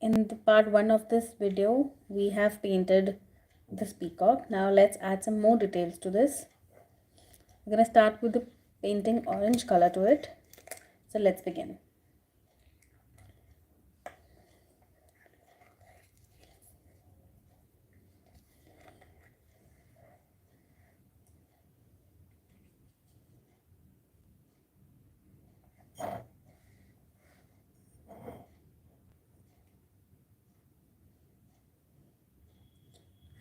In the part 1 of this video, we have painted this peacock. Now let's add some more details to this. We're going to start with the painting orange color to it. So let's begin.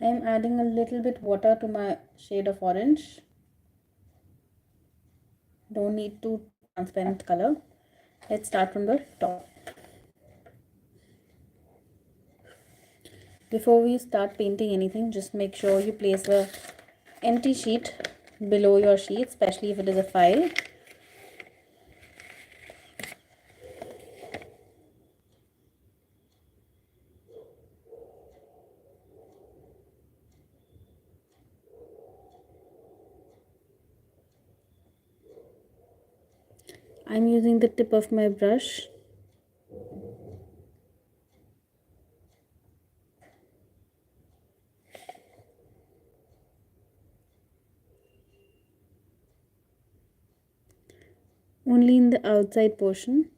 I am adding a little bit water to my shade of orange. Don't need too transparent color. Let's start from the top. Before we start painting anything, just make sure you place a empty sheet below your sheet, especially if it is a file. I'm using the tip of my brush. Only in the outside portion.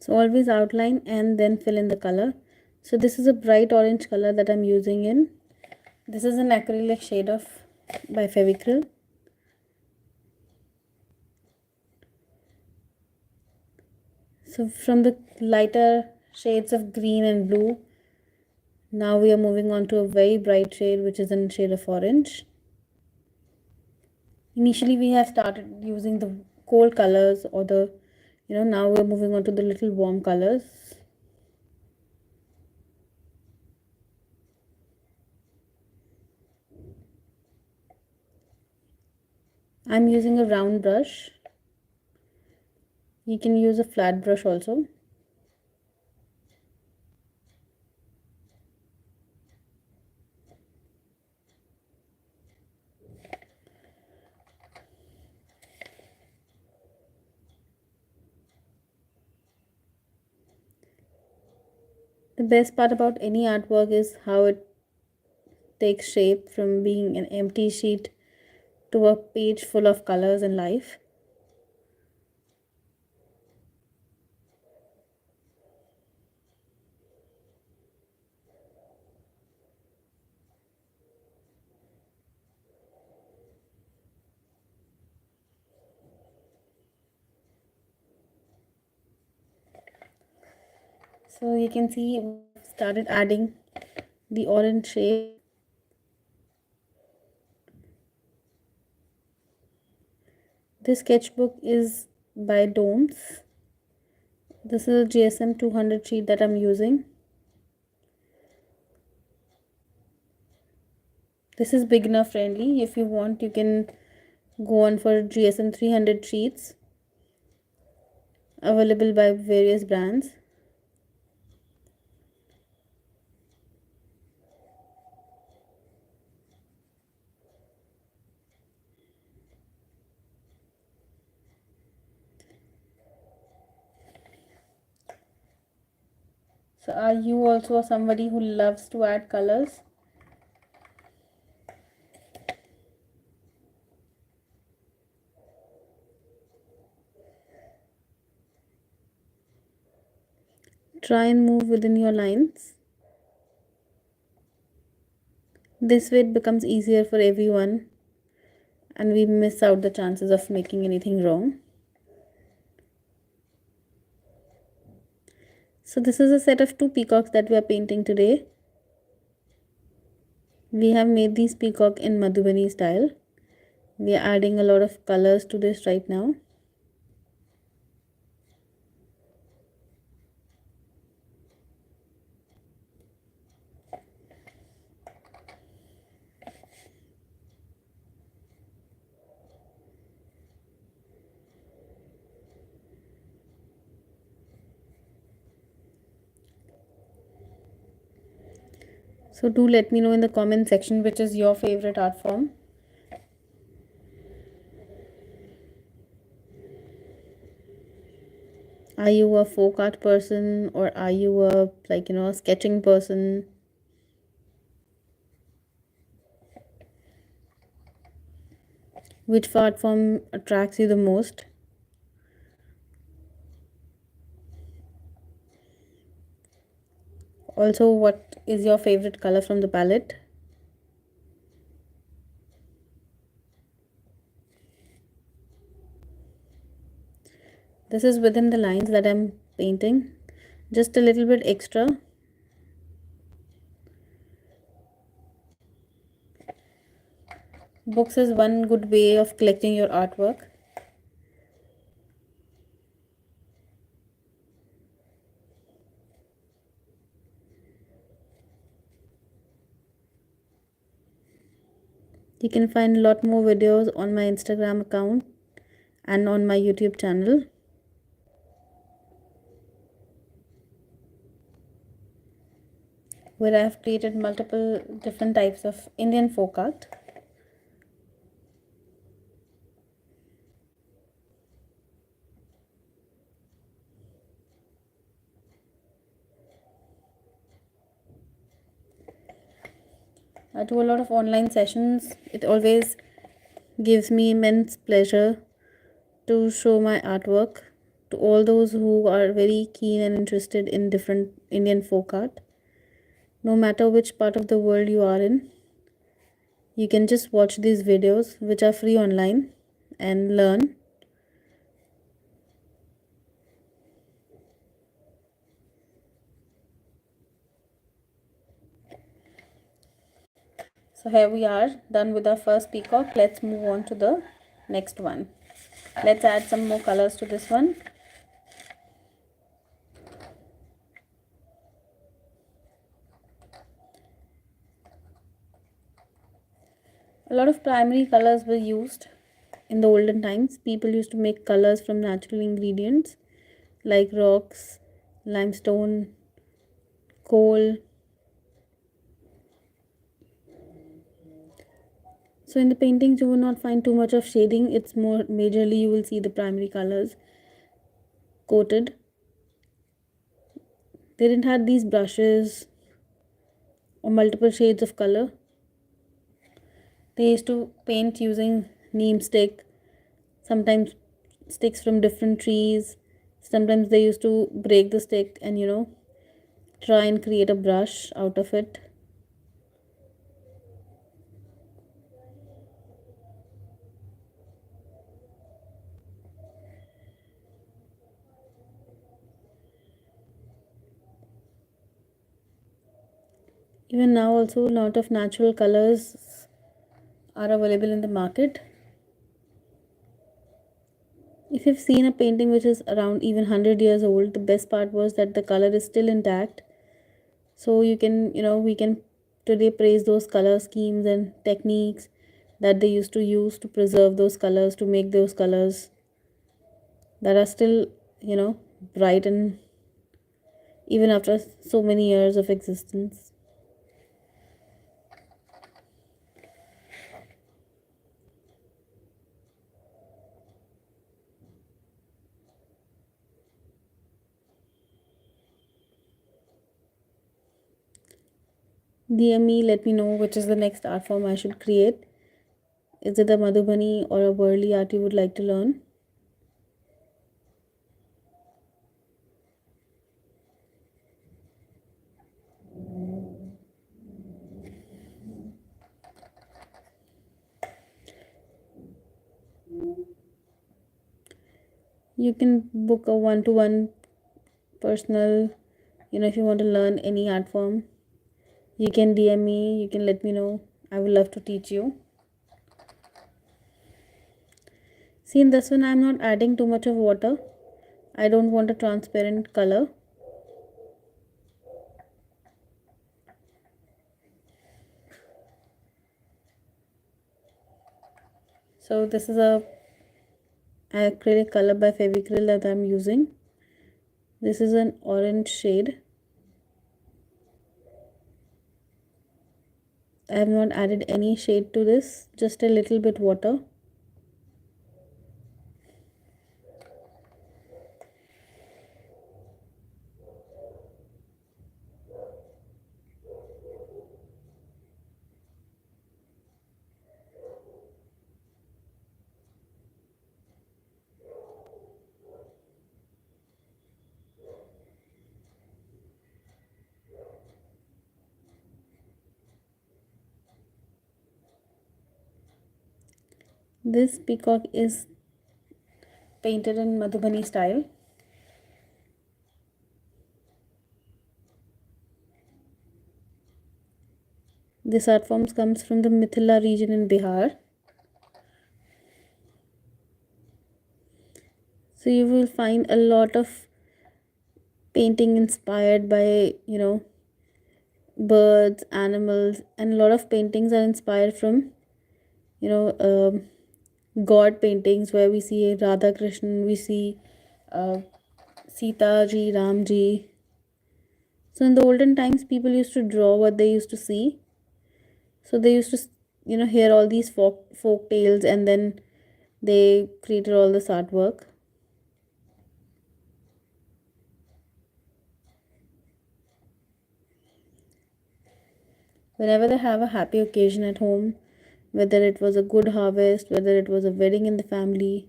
So always outline and then fill in the color. So this is a bright orange color that I'm using in. This is an acrylic shade of by Fevicryl. So from the lighter shades of green and blue, now we are moving on to a very bright shade, which is in shade of orange. Initially we have started using the cold colors or the, now we're moving on to the little warm colors. I'm using a round brush. You can use a flat brush also. The best part about any artwork is how it takes shape from being an empty sheet to a page full of colors and life. So you can see we started adding the orange shade. This sketchbook is by Domes. This is a GSM 200 sheet that I'm using. This is beginner friendly. If you want, you can go on for GSM 300 sheets available by various brands. So are you also somebody who loves to add colors? Try and move within your lines. This way it becomes easier for everyone and we miss out the chances of making anything wrong. So this is a set of 2 peacocks that we are painting today. We have made these peacock in Madhubani style. We are adding a lot of colors to this right now. So do let me know in the comment section which is your favorite art form. Are you a folk art person, or are you a a sketching person? Which art form attracts you the most? Also, what is your favorite color from the palette? This is within the lines that I'm painting, just a little bit extra. Books is one good way of collecting your artwork. You can find a lot more videos on my Instagram account and on my YouTube channel. Where I have created multiple different types of Indian folk art. I do a lot of online sessions. It always gives me immense pleasure to show my artwork to all those who are very keen and interested in different Indian folk art. No matter which part of the world you are in, you can just watch these videos which are free online and learn. So here we are done with our first peacock. Let's move on to the next one. Let's add some more colors to this one. A lot of primary colors were used in the olden times. People used to make colors from natural ingredients like rocks, limestone, coal. So in the paintings you will not find too much of shading. It's more majorly you will see the primary colors coated. They didn't have these brushes or multiple shades of color. They used to paint using neem stick, sometimes sticks from different trees. Sometimes they used to break the stick and try and create a brush out of it. Even now also a lot of natural colors are available in the market. If you've seen a painting which is around even 100 years old, the best part was that the color is still intact. So we can today praise those color schemes and techniques that they used to use to preserve those colors, to make those colors that are still, bright and even after so many years of existence. DM me, let me know which is the next art form I should create. Is it a Madhubani or a Burli art you would like to learn? You can book a one-to-one personal, if you want to learn any art form, you can DM me, you can let me know. I would love to teach you. See, in this one I'm not adding too much of water. I don't want a transparent color. So this is a acrylic color by Fevicryl that I'm using. This is an orange shade. I have not added any shade to this, just a little bit water. This peacock is painted in Madhubani style. This art form comes from the Mithila region in Bihar. So you will find a lot of painting inspired by, birds, animals, and a lot of paintings are inspired from, you know, God paintings where we see Radha Krishnan, we see Sita ji, Ram ji. So in the olden times, people used to draw what they used to see. So they used to, hear all these folk tales, and then they created all this artwork. Whenever they have a happy occasion at home, whether it was a good harvest, whether it was a wedding in the family,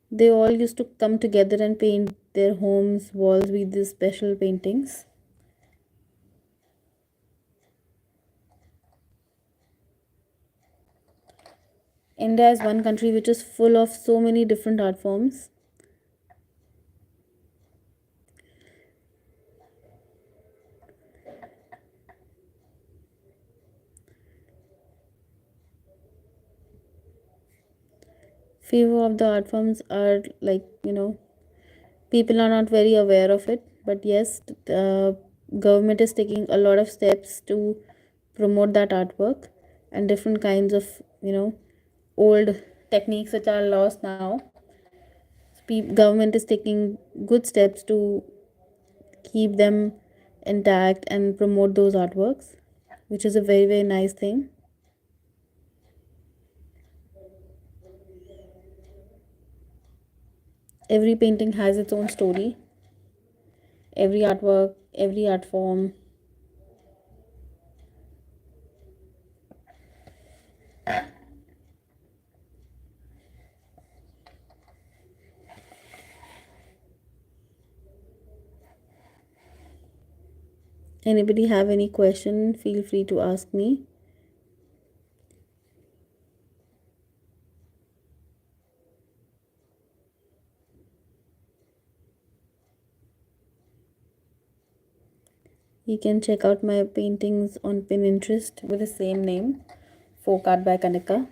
they all used to come together and paint their homes, walls with these special paintings. India is one country which is full of so many different art forms. Few of the art forms are like, people are not very aware of it, but yes, the government is taking a lot of steps to promote that artwork, and different kinds of, old techniques which are lost now. Government is taking good steps to keep them intact and promote those artworks, which is a very, very nice thing. Every painting has its own story, every artwork, every art form. Anybody have any question, feel free to ask me. You can check out my paintings on Pinterest with the same name, FolkArtbyKanika.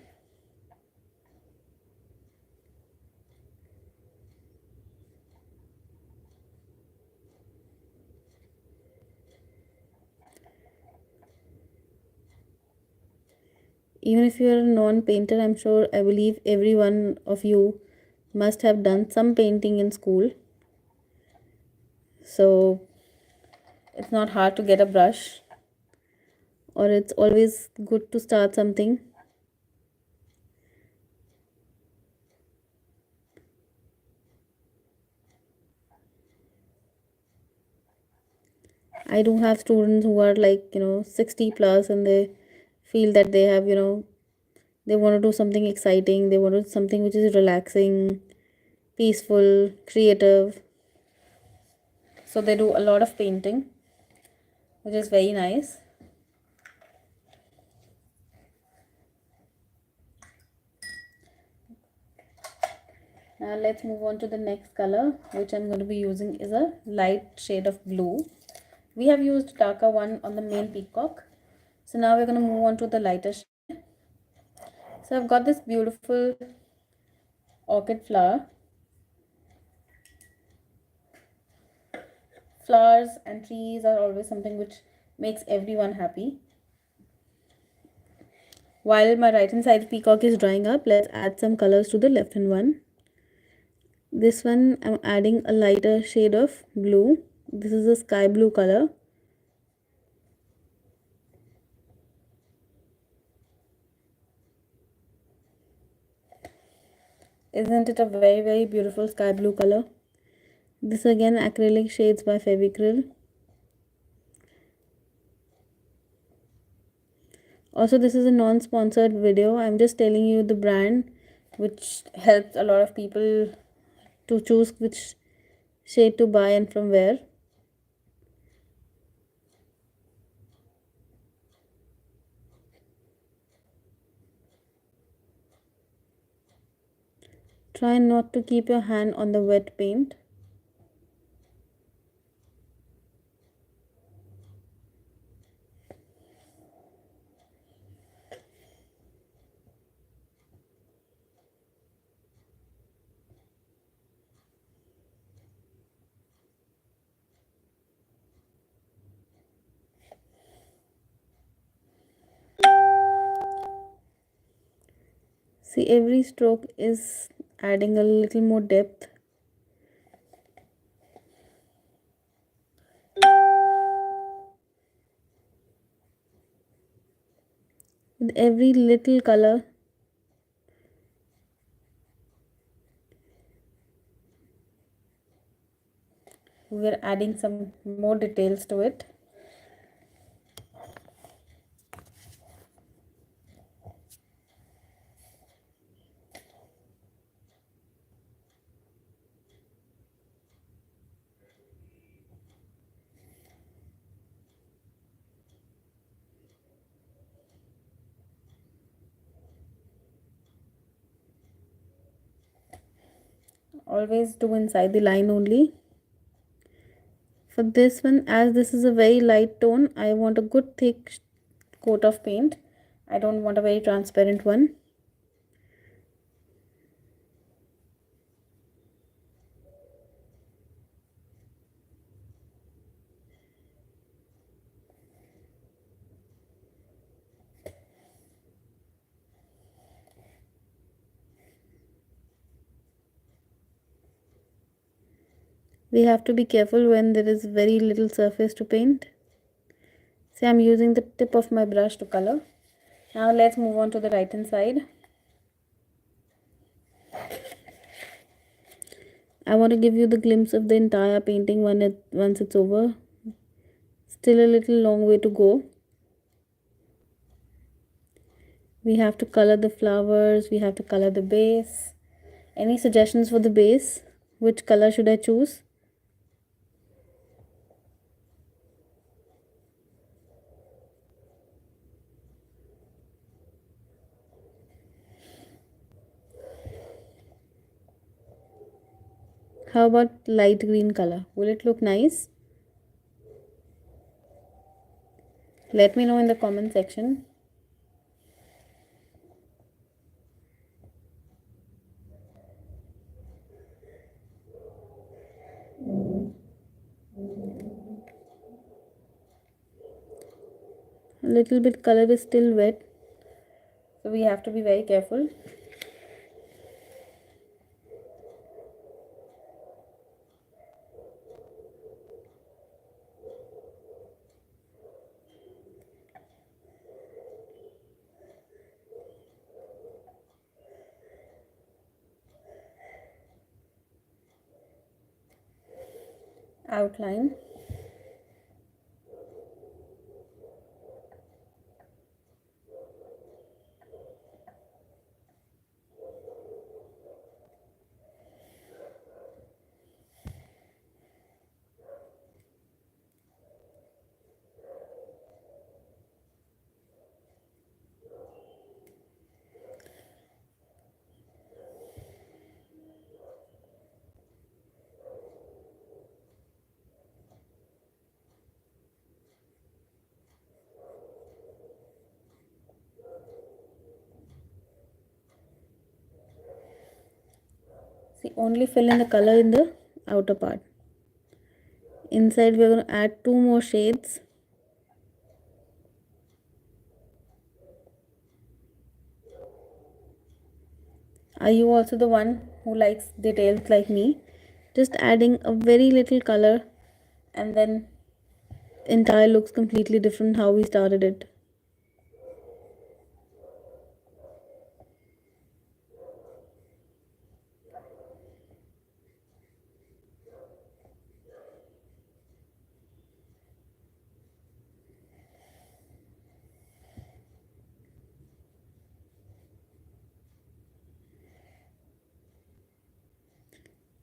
Even if you're a non-painter, I believe every one of you must have done some painting in school. So it's not hard to get a brush, or it's always good to start something. I do have students who are like, 60 plus, and they feel that they have, they want to do something exciting, they want to do something which is relaxing, peaceful, creative. So they do a lot of painting, which is very nice. Now let's move on to the next color, which I'm going to be using is a light shade of blue. We have used darker one on the main peacock. So now we're going to move on to the lighter shade. So I've got this beautiful orchid flower. Flowers and trees are always something which makes everyone happy. While my right hand side peacock is drying up, let's add some colors to the left hand one. This one I'm adding a lighter shade of blue. This is a sky blue color. Isn't it a very beautiful sky blue color? This again acrylic shades by Fevicryl. Also, this is a non-sponsored video. I'm just telling you the brand, which helps a lot of people to choose which shade to buy and from where. Try not to keep your hand on the wet paint. See, every stroke is adding a little more depth. With every little color, we're adding some more details to it. Always do inside the line only. For this one, as this is a very light tone, I want a good thick coat of paint. I don't want a very transparent one. We have to be careful when there is very little surface to paint. See, I'm using the tip of my brush to color. Now let's move on to the right hand side. I want to give you the glimpse of the entire painting once it's over. Still a little long way to go. We have to color the flowers, we have to color the base. Any suggestions for the base? Which color should I choose? How about light green color? Will it look nice? Let me know in the comment section. A little bit color is still wet, so we have to be very careful. Outline. See, only fill in the color in the outer part. Inside we're going to add 2 more shades. Are you also the one who likes details like me? Just adding a very little color and then entire looks completely different how we started it.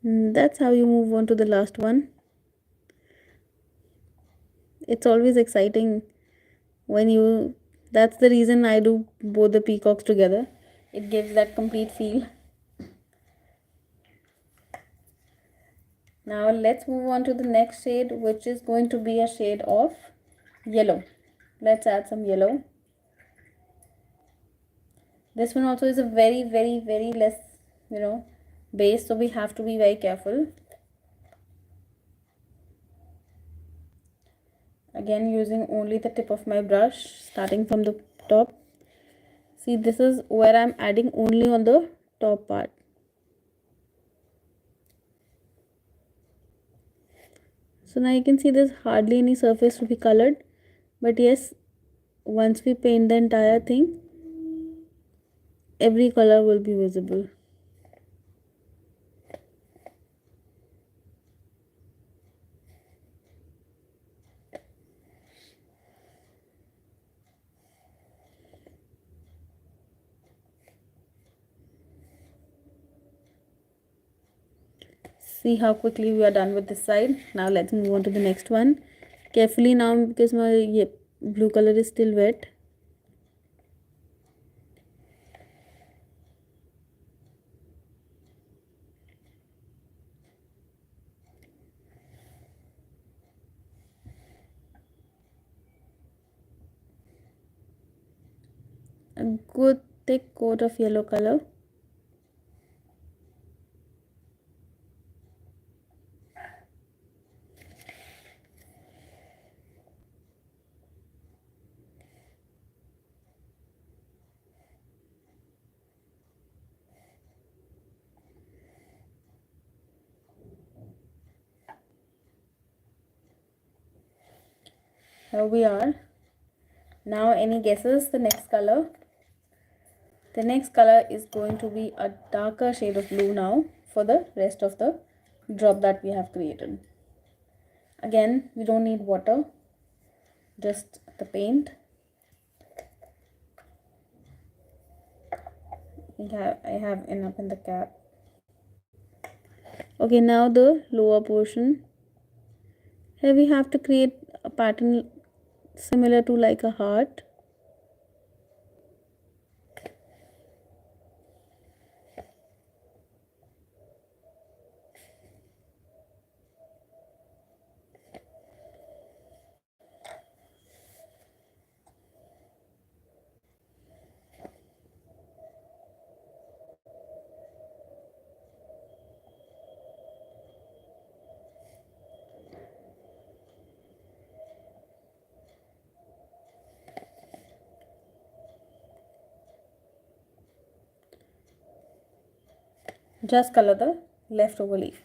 That's how you move on to the last one. It's always exciting when you, that's the reason I do both the peacocks together. It gives that complete feel. Now let's move on to the next shade, which is going to be a shade of yellow. Let's add some yellow. This one also is a very less, base, so we have to be very careful. Again, using only the tip of my brush, starting from the top. See, this is where I'm adding only on the top part. So now you can see there's hardly any surface to be colored, but yes, once we paint the entire thing, every color will be visible. See how quickly we are done with this side. Now let's move on to the next one. Carefully now, because my blue color is still wet. A good thick coat of yellow color. Here we are. Now any guesses the next color? The next color is going to be a darker shade of blue now for the rest of the drop that we have created. Again, we don't need water, just the paint. I have enough in the cap. Okay, now the lower portion. Here we have to create a pattern similar to like a heart. Just color the leftover leaf.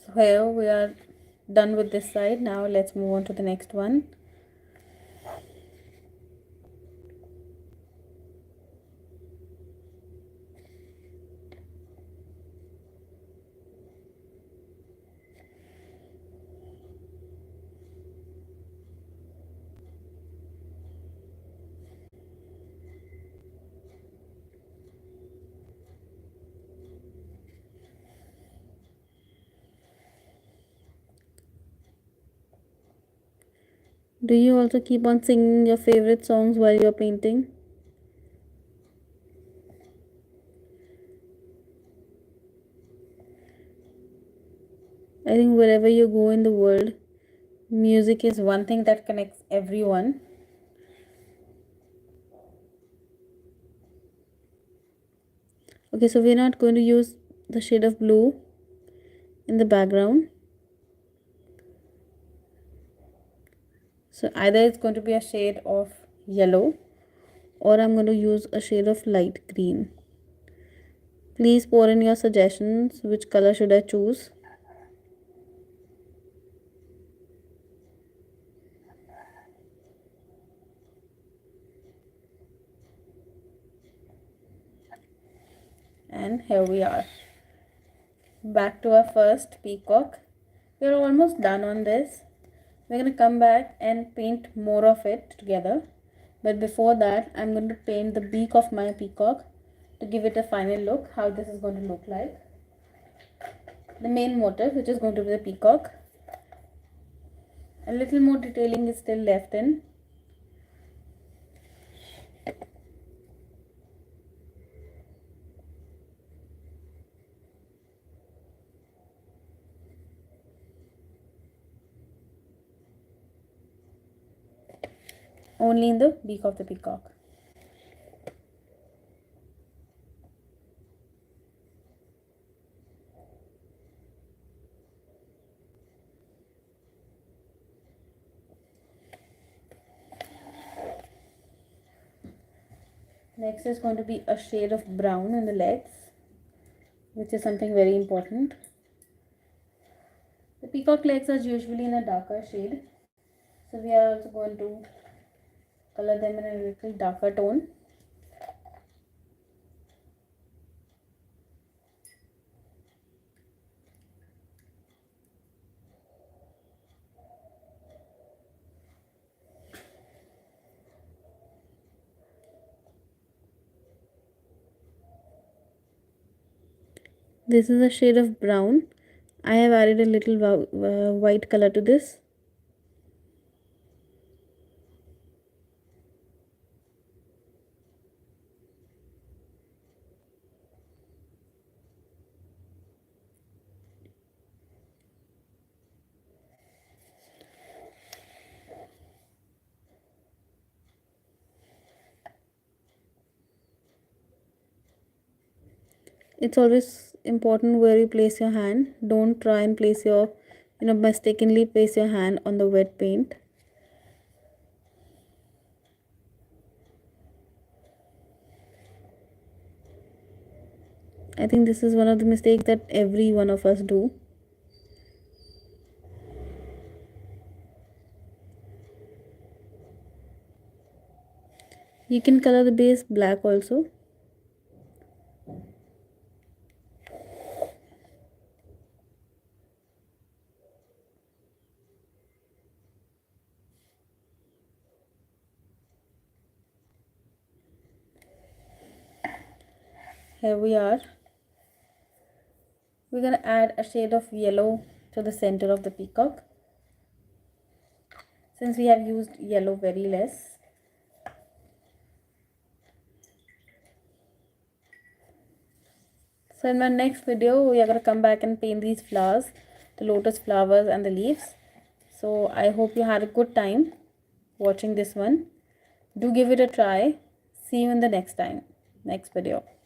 So here we are done with this side. Now let's move on to the next one. Do you also keep on singing your favorite songs while you're painting? I think wherever you go in the world, music is one thing that connects everyone. Okay, so we're not going to use the shade of blue in the background. So either it's going to be a shade of yellow or I'm going to use a shade of light green. Please pour in your suggestions. Which color should I choose? And here we are, back to our first peacock. We are almost done on this. We're going to come back and paint more of it together. But before that, I'm going to paint the beak of my peacock to give it a final look, how this is going to look like. The main motif, which is going to be the peacock. A little more detailing is still left in. Only in the beak of the peacock. Next is going to be a shade of brown in the legs, which is something very important. The peacock legs are usually in a darker shade, so we are also going to color them in a little darker tone. This is a shade of brown. I have added a little white color to this. It's always important where you place your hand. Don't try and place your, mistakenly place your hand on the wet paint. I think this is one of the mistakes that every one of us do. You can color the base black also. Here we are. We're going to add a shade of yellow to the center of the peacock, since we have used yellow very less. So in my next video, we are going to come back and paint these flowers, the lotus flowers and the leaves. So I hope you had a good time watching this one. Do give it a try. See you in the next video.